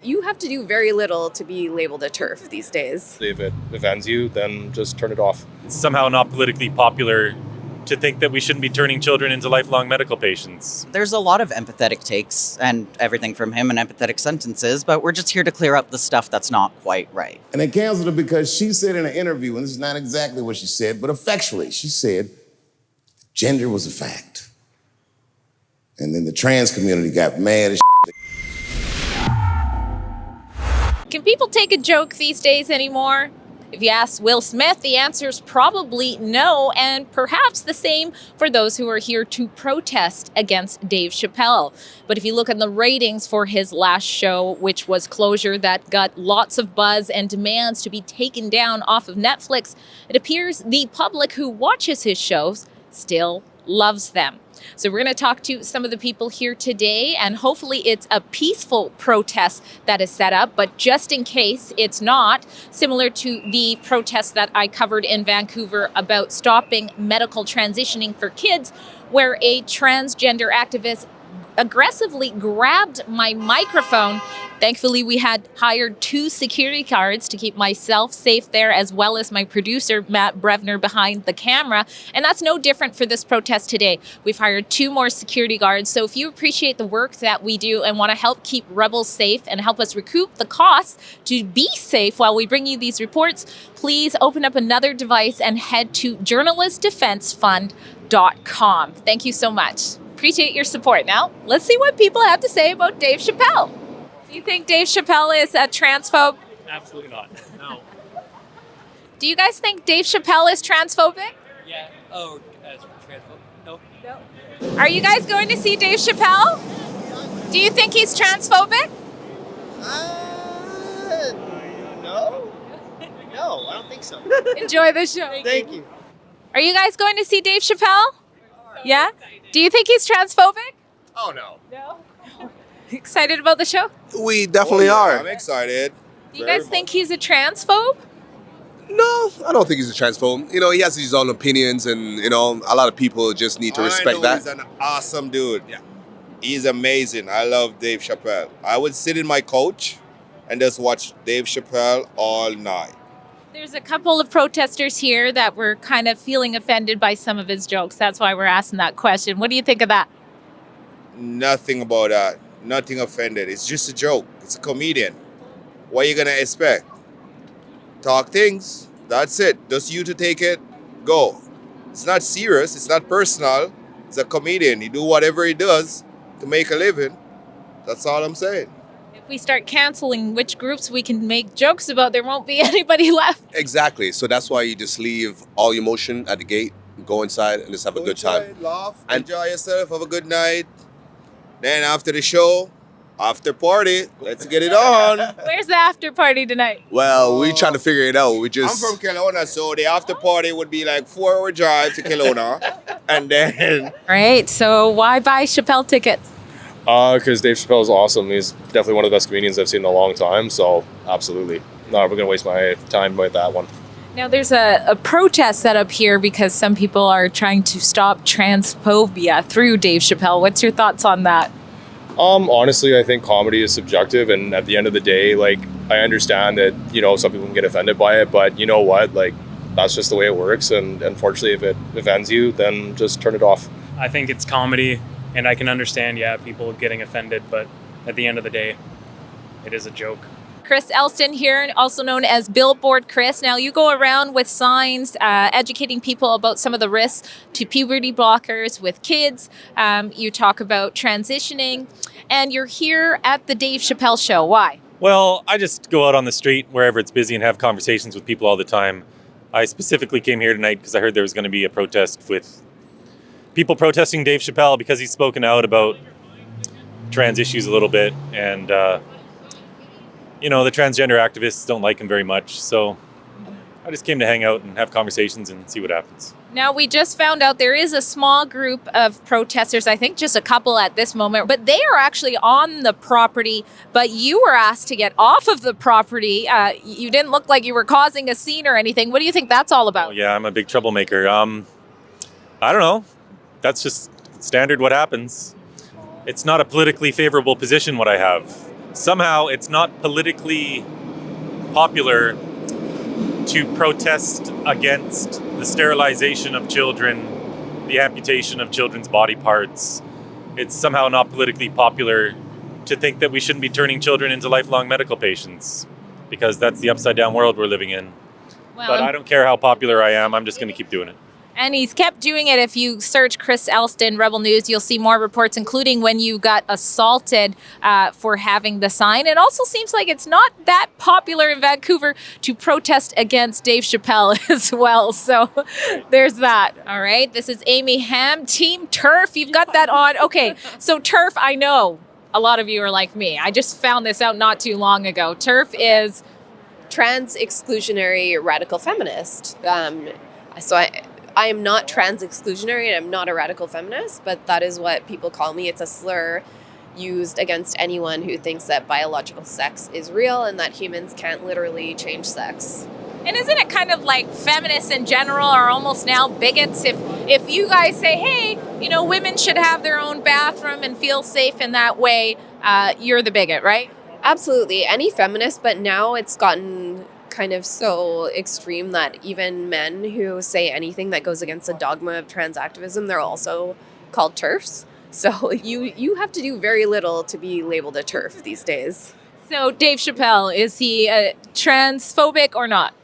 You have to do very little to be labeled a TERF these days. If it offends you, then just turn it off. It's somehow not politically popular to think that we shouldn't be turning children into lifelong medical patients. There's a lot of empathetic takes and everything from him and empathetic sentences, but we're just here to clear up the stuff that's not quite right. And they canceled her because she said in an interview, and this is not exactly what she said, but effectually, she said gender was a fact. And then the trans community got mad as shit. Can people take a joke these days anymore? If you ask Will Smith, the answer is probably no, and perhaps the same for those who are here to protest against Dave Chappelle. But if you look at the ratings for his last show, which was Closure, that got lots of buzz and demands to be taken down off of Netflix, it appears the public who watches his shows still loves them. So we're going to talk to some of the people here today, and hopefully it's a peaceful protest that is set up. But just in case it's not, similar to the protest that I covered in Vancouver about stopping medical transitioning for kids, where a transgender activist aggressively grabbed my microphone. Thankfully, we had hired 2 security guards to keep myself safe there, as well as my producer, Matt Brevner, behind the camera. And that's no different for this protest today. We've hired 2 more security guards. So if you appreciate the work that we do and want to help keep rebels safe and help us recoup the costs to be safe while we bring you these reports, please open up another device and head to journalistdefensefund.com. Thank you so much. Appreciate your support. Now, let's see what people have to say about Dave Chappelle. Do you think Dave Chappelle is a transphobe? Absolutely not. No. Do you guys think Dave Chappelle is transphobic? Yeah. Oh, as transphobic? No. No. Are you guys going to see Dave Chappelle? Do you think he's transphobic? No. No, I don't think so. Enjoy the show. Thank you. Are you guys going to see Dave Chappelle? Yeah? Do you think he's transphobic? Oh, no. No. Excited about the show? We definitely are. I'm excited. Do you guys think he's a transphobe? No, I don't think he's a transphobe. You know, he has his own opinions, and you know, a lot of people just need to respect that. He's an awesome dude. Yeah. He's amazing. I love Dave Chappelle. I would sit in my couch and just watch Dave Chappelle all night. There's a couple of protesters here that were kind of feeling offended by some of his jokes. That's why we're asking that question. What do you think of that? Nothing about that. Nothing offended. It's just a joke. It's a comedian. What are you going to expect? Talk things. That's it. Just you to take it, go. It's not serious. It's not personal. It's a comedian. He do whatever he does to make a living. That's all I'm saying. If we start canceling which groups we can make jokes about, there won't be anybody left. Exactly. So that's why you just leave all your emotion at the gate, go inside, and just have a good time. Laugh, enjoy yourself, have a good night. Then after the show, after party, let's get it on. Where's the after party tonight? Well, we're trying to figure it out. We just. I'm from Kelowna, so the after party would be like 4-hour drive to Kelowna. And then... All right, so why buy Chappelle tickets? Because Dave Chappelle is awesome. He's definitely one of the best comedians I've seen in a long time. So absolutely. Not ever going to waste my time with that one. Now, there's a protest set up here because some people are trying to stop transphobia through Dave Chappelle. What's your thoughts on that? Honestly, I think comedy is subjective. And at the end of the day, like, I understand that, you know, some people can get offended by it. But you know what? Like, that's just the way it works. And unfortunately, if it offends you, then just turn it off. I think it's comedy, and I can understand, people getting offended, but at the end of the day, it is a joke. Chris Elston here, also known as Billboard Chris. Now, you go around with signs educating people about some of the risks to puberty blockers with kids. You talk about transitioning, and you're here at the Dave Chappelle show. Why? Well, I just go out on the street wherever it's busy and have conversations with people all the time. I specifically came here tonight because I heard there was going to be a protest with people protesting Dave Chappelle because he's spoken out about trans issues a little bit, and you know, the transgender activists don't like him very much, so I just came to hang out and have conversations and see what happens. Now, we just found out there is a small group of protesters, I think just a couple at this moment, but they are actually on the property, but you were asked to get off of the property. You didn't look like you were causing a scene or anything. What do you think that's all about? Oh, yeah, I'm a big troublemaker. I don't know. That's just standard what happens. It's not a politically favorable position what I have. somehow it's not politically popular to protest against the sterilization of children, the amputation of children's body parts. It's somehow not politically popular to think that we shouldn't be turning children into lifelong medical patients, because that's the upside down world we're living in. Well, But I don't care how popular I am, I'm just going to keep doing it. and he's kept doing it. If you search Chris Elston, Rebel News, you'll see more reports, including when you got assaulted for having the sign. It also seems like it's not that popular in Vancouver to protest against Dave Chappelle as well. So there's that. All right. This is Amy Ham, Team Turf. You've got that on. Okay. So Turf, I know a lot of you are like me. I just found this out not too long ago. Turf is trans exclusionary radical feminist. So I am not trans exclusionary and I'm not a radical feminist, but that is what people call me. It's a slur used against anyone who thinks that biological sex is real and that humans can't literally change sex. And isn't it kind of like feminists in general are almost now bigots? If you guys say, hey, you know, women should have their own bathroom and feel safe in that way, you're the bigot, right? Absolutely. Any feminist, but now it's gotten kind of so extreme that even men who say anything that goes against the dogma of trans activism, they're also called TERFs. So you have to do very little to be labeled a TERF these days. So Dave Chappelle, is he transphobic or not?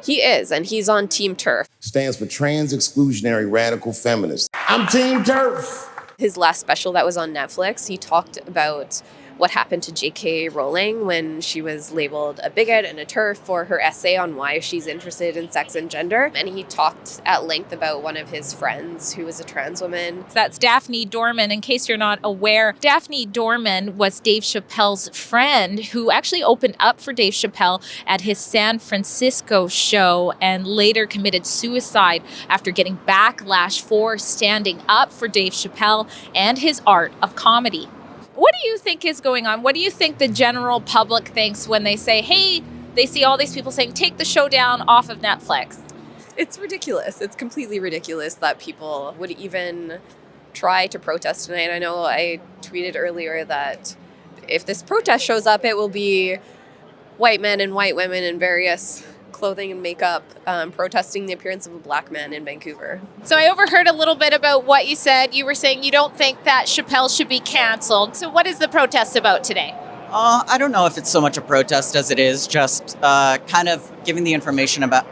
He is, and he's on Team TERF. Stands for Trans Exclusionary Radical Feminist. I'm Team TERF. His last special that was on Netflix, he talked about what happened to J.K. Rowling when she was labeled a bigot and a TERF for her essay on why she's interested in sex and gender. And he talked at length about one of his friends who was a trans woman. That's Daphne Dorman. In case you're not aware, Daphne Dorman was Dave Chappelle's friend who actually opened up for Dave Chappelle at his San Francisco show and later committed suicide after getting backlash for standing up for Dave Chappelle and his art of comedy. What do you think is going on? What do you think the general public thinks when they say, hey, they see all these people saying, take the show down off of Netflix? It's ridiculous. It's completely ridiculous that people would even try to protest tonight. I know I tweeted earlier that if this protest shows up, it will be white men and white women in various clothing and makeup protesting the appearance of a black man in Vancouver. So I overheard a little bit about what you said. You were saying you don't think that Chappelle should be canceled. So what is the protest about today? I don't know if it's so much a protest as it is just kind of giving the information about,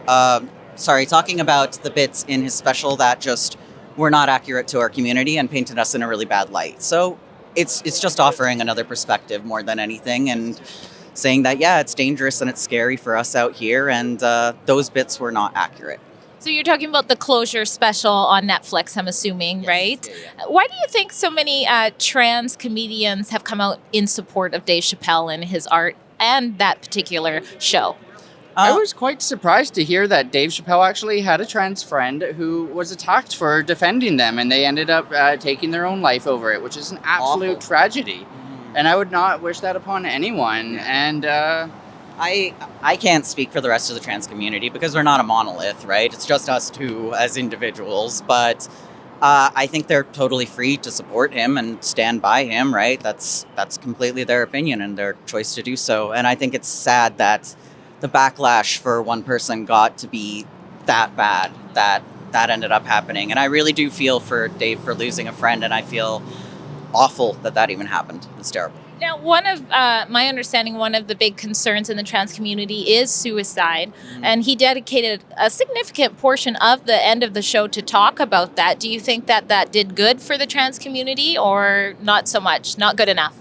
talking about the bits in his special that just were not accurate to our community and painted us in a really bad light. So it's just offering another perspective more than anything, and saying that, yeah, it's dangerous and it's scary for us out here, and those bits were not accurate. So you're talking about the Closure special on Netflix, I'm assuming, yes, right? Yeah. Why do you think so many trans comedians have come out in support of Dave Chappelle and his art and that particular show? I was quite surprised to hear that Dave Chappelle actually had a trans friend who was attacked for defending them, and they ended up taking their own life over it, which is an absolute awful tragedy. And I would not wish that upon anyone. And I can't speak for the rest of the trans community because we're not a monolith, right? It's just us two as individuals. But I think they're totally free to support him and stand by him, right? That's completely their opinion and their choice to do so. And I think it's sad that the backlash for one person got to be that bad, that ended up happening. And I really do feel for Dave for losing a friend, and I feel awful that even happened. It's terrible. Now, one of my understanding, one of the big concerns in the trans community is suicide, and he dedicated a significant portion of the end of the show to talk about that. Do you think that did good for the trans community, or not so much, not good enough?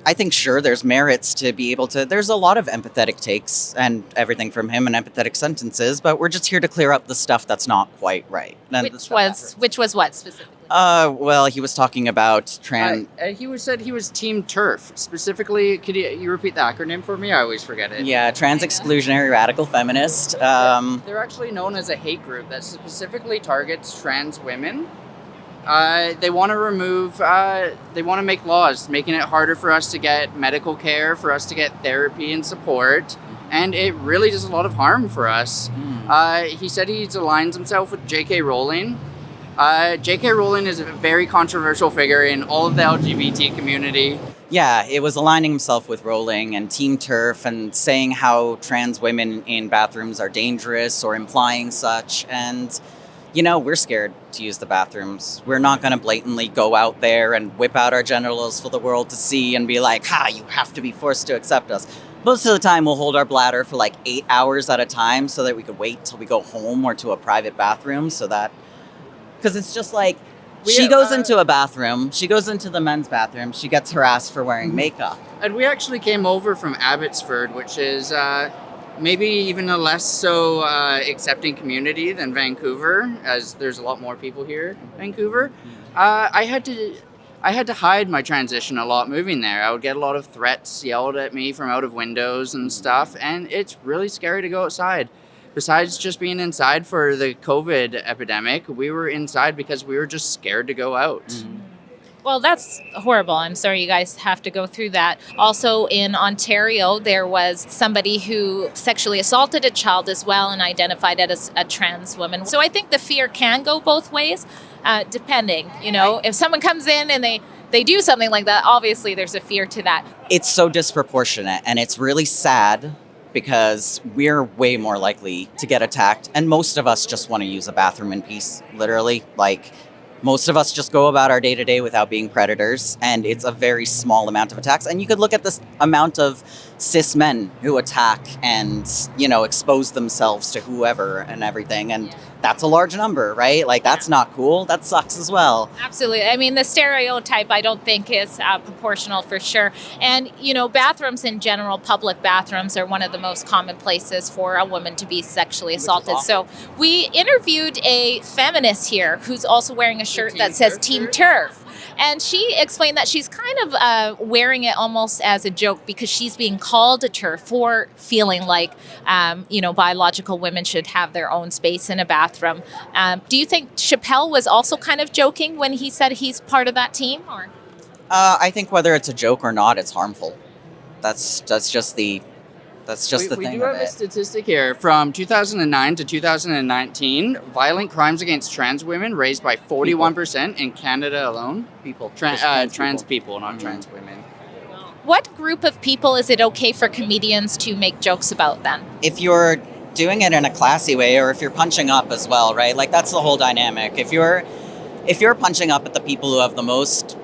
I think sure there's merits to be able to. There's a lot of empathetic takes and everything from him and empathetic sentences, but we're just here to clear up the stuff that's not quite right. Which was what specifically? Well, he was talking about trans. He said he was Team TERF. Specifically, could you repeat the acronym for me? I always forget it. Yeah, Trans Exclusionary Radical Feminist. They're actually known as a hate group that specifically targets trans women. They want to remove, they want to make laws, making it harder for us to get medical care, for us to get therapy and support. And it really does a lot of harm for us. He said he aligns himself with J.K. Rowling. J.K. Rowling is a very controversial figure in all of the LGBT community. Yeah, it was aligning himself with Rowling and Team Turf and saying how trans women in bathrooms are dangerous or implying such. And, we're scared to use the bathrooms. We're not going to blatantly go out there and whip out our genitals for the world to see and be like, you have to be forced to accept us. Most of the time, we'll hold our bladder for like 8 hours at a time so that we could wait till we go home or to a private bathroom because it's just like, she goes into a bathroom, she goes into the men's bathroom, she gets harassed for wearing makeup. And we actually came over from Abbotsford, which is maybe even a less so accepting community than Vancouver, as there's a lot more people here in Vancouver. I had to hide my transition a lot moving there. I would get a lot of threats yelled at me from out of windows and stuff, and it's really scary to go outside. Besides just being inside for the COVID epidemic, we were inside because we were just scared to go out. Mm-hmm. Well, that's horrible. I'm sorry you guys have to go through that. Also in Ontario, there was somebody who sexually assaulted a child as well and identified it as a trans woman. So I think the fear can go both ways, depending. If someone comes in and they do something like that, obviously there's a fear to that. It's so disproportionate, and it's really sad because we're way more likely to get attacked. And most of us just want to use a bathroom in peace, literally. Like, most of us just go about our day-to-day without being predators, and it's a very small amount of attacks. And you could look at this amount of cis men who attack and, expose themselves to whoever and everything, and that's a large number, right? Like, that's not cool. That sucks as well. Absolutely. I mean, the stereotype, I don't think is proportional for sure. And, bathrooms in general, public bathrooms are one of the most common places for a woman to be sexually assaulted. So we interviewed a feminist here who's also wearing a shirt that says Team Turf. And she explained that she's kind of wearing it almost as a joke because she's being called a TERF for feeling like, biological women should have their own space in a bathroom. Do you think Chappelle was also kind of joking when he said he's part of that team? Or I think whether it's a joke or not, it's harmful. That's just the We thing do of have a it. statistic here. From 2009 to 2019, violent crimes against trans women raised by 41% in Canada alone. Trans people, not trans women. what group of people is it okay for comedians to make jokes about then? If you're doing it in a classy way, or if you're punching up as well, right? Like, that's the whole dynamic. If you're punching up at the people who have the most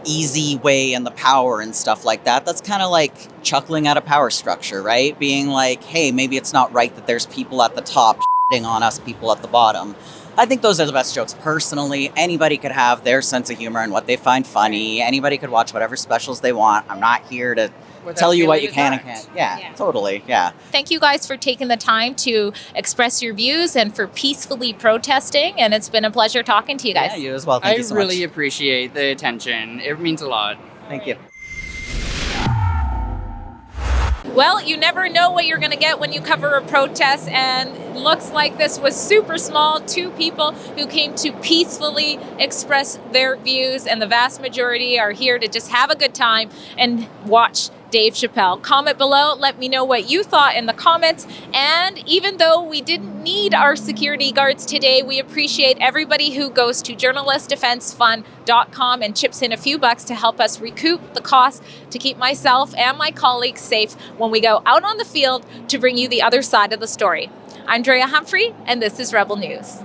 easy way and the power and stuff like that, that's kind of like chuckling at a power structure, right? Being like, hey, maybe it's not right that there's people at the top shitting on us people at the bottom. I think those are the best jokes. Personally, anybody could have their sense of humor and what they find funny. Anybody could watch whatever specials they want. I'm not here to tell you what you can and can't. Yeah, totally. Yeah. Thank you guys for taking the time to express your views and for peacefully protesting. And it's been a pleasure talking to you guys. Yeah, you as well. Thank you so much. I really appreciate the attention. It means a lot. Thank you. Well, you never know what you're going to get when you cover a protest, and looks like this was super small. 2 people who came to peacefully express their views, and the vast majority are here to just have a good time and watch Dave Chappelle. Comment below, let me know what you thought in the comments. And even though we didn't need our security guards today, we appreciate everybody who goes to journalistdefensefund.com and chips in a few bucks to help us recoup the cost to keep myself and my colleagues safe when we go out on the field to bring you the other side of the story. I'm Drea Humphrey, and this is Rebel News.